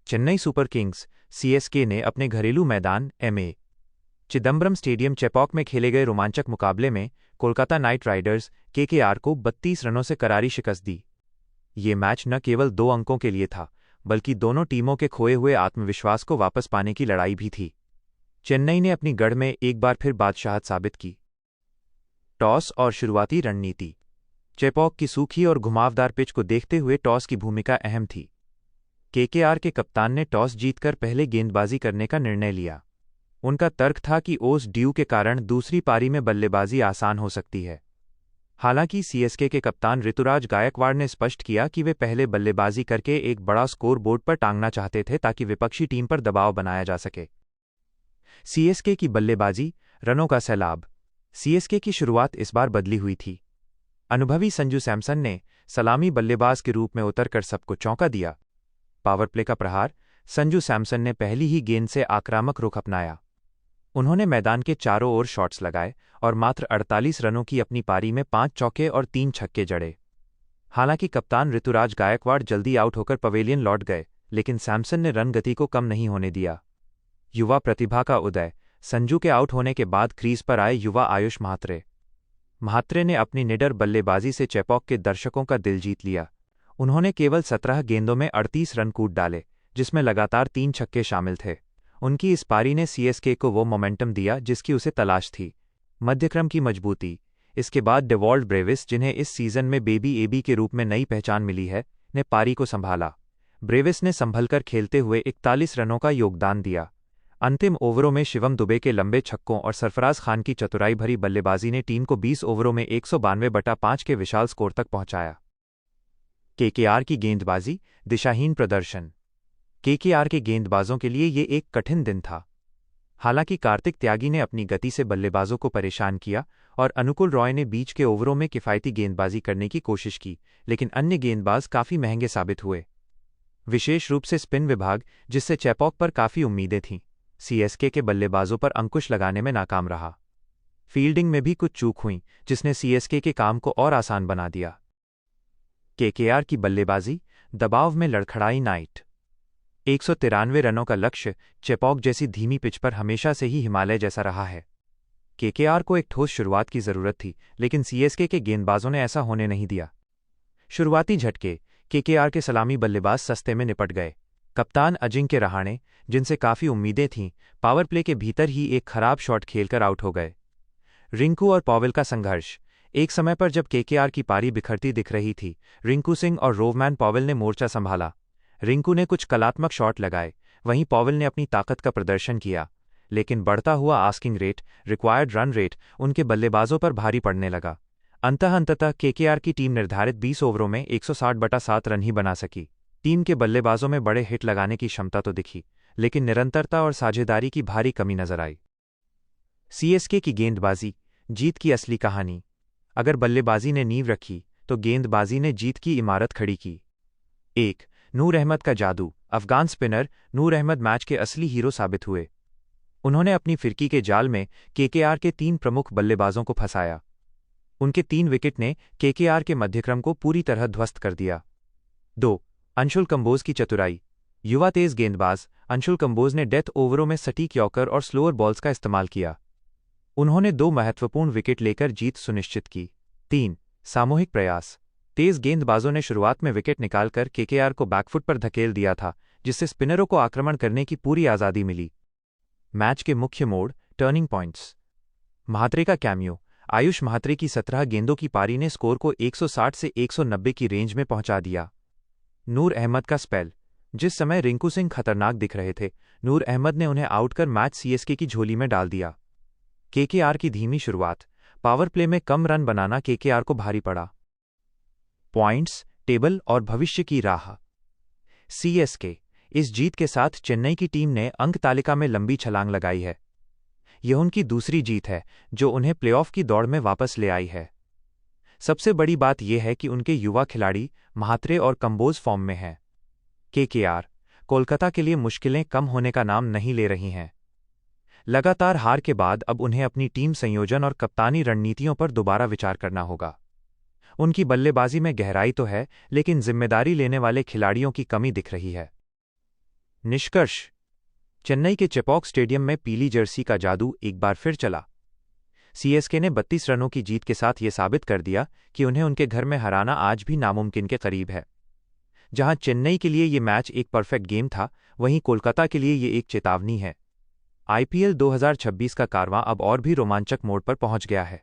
Chennai super Kings CSK ने अपने घरेलू मैदान एमए चिदंबरम स्टेडियम चेपॉक में खेले गए रोमांचक मुकाबले में कोलकाता नाइट राइडर्स केकेआर को 32 रनों से करारी शिकस्त दी। ये मैच न केवल 2 अंकों के लिए था, बल्कि दोनों टीमों के खोए हुए आत्मविश्वास को वापस पाने की लड़ाई भी थी। चेन्नई ने अपनी गढ़ में एक बार फिर बादशाहत साबित की। टॉस और शुरुआती रणनीति। चेपॉक की सूखी और घुमावदार पिच को देखते हुए टॉस की भूमिका अहम थी। केकेआर के कप्तान ने टॉस जीतकर पहले गेंदबाजी करने का निर्णय लिया। उनका तर्क था कि ओस ड्यू के कारण दूसरी पारी में बल्लेबाजी आसान हो सकती है। हालांकि सीएसके के कप्तान ऋतुराज गायकवाड़ ने स्पष्ट किया कि वे पहले बल्लेबाजी करके एक बड़ा स्कोर बोर्ड पर टांगना चाहते थे ताकि विपक्षी टीम पर दबाव बनाया जा सके। सीएसके की बल्लेबाजी, रनों का सैलाब। सीएसके की शुरुआत इस बार बदली हुई थी। अनुभवी संजू सैमसन ने सलामी बल्लेबाज के रूप में उतरकर सबको चौंका दिया। पावर प्ले का प्रहार। संजू सैमसन ने पहली ही गेंद से आक्रामक रुख अपनाया। उन्होंने मैदान के चारों ओर शॉट्स लगाए और मात्र 48 रनों की अपनी पारी में 5 चौके और 3 छक्के जड़े। हालांकि कप्तान ऋतुराज गायकवाड़ जल्दी आउट होकर पवेलियन लौट गए, लेकिन सैमसन ने रन गति को कम नहीं होने दिया। युवा प्रतिभा का उदय। संजू के आउट होने के बाद क्रीज पर आए युवा आयुष म्हात्रे ने अपनी निडर बल्लेबाजी से चेपॉक के दर्शकों का दिल जीत लिया। उन्होंने केवल 17 गेंदों में 38 रन कूद डाले, जिसमें लगातार 3 छक्के शामिल थे। उनकी इस पारी ने सीएसके को वो मोमेंटम दिया जिसकी उसे तलाश थी। मध्यक्रम की मजबूती। इसके बाद डेवॉल्ट ब्रेविस, जिन्हें इस सीजन में बेबी एबी के रूप में नई पहचान मिली है, ने पारी को संभाला। ब्रेविस ने संभलकर खेलते हुए 41 रनों का योगदान दिया। अंतिम ओवरों में शिवम दुबे के लंबे छक्कों और सरफराज खान की चतुराई भरी बल्लेबाजी ने टीम को 20 ओवरों में 192/5 के विशाल स्कोर तक पहुंचाया। केकेआर की गेंदबाजी, दिशाहीन प्रदर्शन। केकेआर के गेंदबाजों के लिए ये एक कठिन दिन था। हालांकि कार्तिक त्यागी ने अपनी गति से बल्लेबाजों को परेशान किया और अनुकुल रॉय ने बीच के ओवरों में किफ़ायती गेंदबाजी करने की कोशिश की, लेकिन अन्य गेंदबाज काफ़ी महंगे साबित हुए। विशेष रूप से स्पिन विभाग, जिससे चेपॉक पर काफ़ी उम्मीदें थीं, सीएसके के बल्लेबाजों पर अंकुश लगाने में नाकाम रहा। फील्डिंग में भी कुछ चूक हुई, जिसने सीएसके के काम को और आसान बना दिया। केकेआर की बल्लेबाजी, दबाव में लड़खड़ाई। नाइट 193 रनों का लक्ष्य चेपॉक जैसी धीमी पिच पर हमेशा से ही हिमालय जैसा रहा है। केकेआर को एक ठोस शुरुआत की जरूरत थी, लेकिन सीएसके के गेंदबाजों ने ऐसा होने नहीं दिया। शुरुआती झटके। केकेआर के सलामी बल्लेबाज सस्ते में निपट गए। कप्तान अजिंक्य रहाणे, जिनसे काफ़ी उम्मीदें थीं, पावर प्ले के भीतर ही एक खराब शॉट खेलकर आउट हो गए। रिंकू और पॉवेल का संघर्ष। एक समय पर जब केकेआर की पारी बिखरती दिख रही थी, रिंकू सिंह और रोवमैन पॉवेल ने मोर्चा संभाला। रिंकू ने कुछ कलात्मक शॉट लगाए, वहीं पॉवेल ने अपनी ताकत का प्रदर्शन किया, लेकिन बढ़ता हुआ asking rate, required run rate उनके बल्लेबाजों पर भारी पड़ने लगा। अंततः केकेआर की टीम निर्धारित 20 ओवरों में 160/7 रन ही बना सकी। टीम के बल्लेबाजों में बड़े हिट लगाने की क्षमता तो दिखी, लेकिन निरंतरता और साझेदारी की भारी कमी नजर आई। सीएसके की गेंदबाजी, जीत की असली कहानी। अगर बल्लेबाजी ने नींव रखी, तो गेंदबाजी ने जीत की इमारत खड़ी की। 1. नूर अहमद का जादू। अफगान स्पिनर नूर अहमद मैच के असली हीरो साबित हुए। उन्होंने अपनी फिरकी के जाल में केकेआर के 3 प्रमुख बल्लेबाजों को फंसाया। उनके 3 विकेट ने केकेआर के मध्यक्रम को पूरी तरह ध्वस्त कर दिया। 2. अंशुल कंबोज की चतुराई। युवा तेज गेंदबाज अंशुल कंबोज ने डेथ ओवरों में सटीक यॉर्कर और स्लोअर बॉल्स का इस्तेमाल किया। उन्होंने 2 महत्वपूर्ण विकेट लेकर जीत सुनिश्चित की। 3. सामूहिक प्रयास। तेज गेंदबाजों ने शुरुआत में विकेट निकालकर केकेआर को बैकफुट पर धकेल दिया था, जिससे स्पिनरों को आक्रमण करने की पूरी आज़ादी मिली। मैच के मुख्य मोड़, टर्निंग पॉइंट्स। म्हात्रे का कैमियो। आयुष म्हात्रे की 17 गेंदों की पारी ने स्कोर को 160 से 190 की रेंज में पहुंचा दिया। नूर अहमद का स्पेल। जिस समय रिंकू सिंह खतरनाक दिख रहे थे, नूर अहमद ने उन्हें आउट कर मैच सीएसके की झोली में डाल दिया। केकेआर की धीमी शुरुआत। पावर प्ले में कम रन बनाना केकेआर को भारी पड़ा। पॉइंट्स, टेबल और भविष्य की राह। सीएसके। इस जीत के साथ चेन्नई की टीम ने अंक तालिका में लंबी छलांग लगाई है। यह उनकी दूसरी जीत है, जो उन्हें प्लेऑफ की दौड़ में वापस ले आई है। सबसे बड़ी बात यह है कि उनके युवा खिलाड़ी म्हात्रे और कंबोज फॉर्म में हैं। केकेआर, कोलकाता के लिए मुश्किलें कम होने का नाम नहीं ले रही हैं। लगातार हार के बाद अब उन्हें अपनी टीम संयोजन और कप्तानी रणनीतियों पर दोबारा विचार करना होगा। उनकी बल्लेबाजी में गहराई तो है, लेकिन जिम्मेदारी लेने वाले खिलाड़ियों की कमी दिख रही है। निष्कर्ष: चेन्नई के चेपॉक स्टेडियम में पीली जर्सी का जादू एक बार फिर चला। सीएसके ने 32 रनों की जीत के साथ ये साबित कर दिया कि उन्हें उनके घर में हराना आज भी नामुमकिन के करीब है। जहां चेन्नई के लिए ये मैच एक परफेक्ट गेम था, वहीं कोलकाता के लिए ये एक चेतावनी है। आईपीएल 2026 का कारवां अब और भी रोमांचक मोड़ पर पहुंच गया है।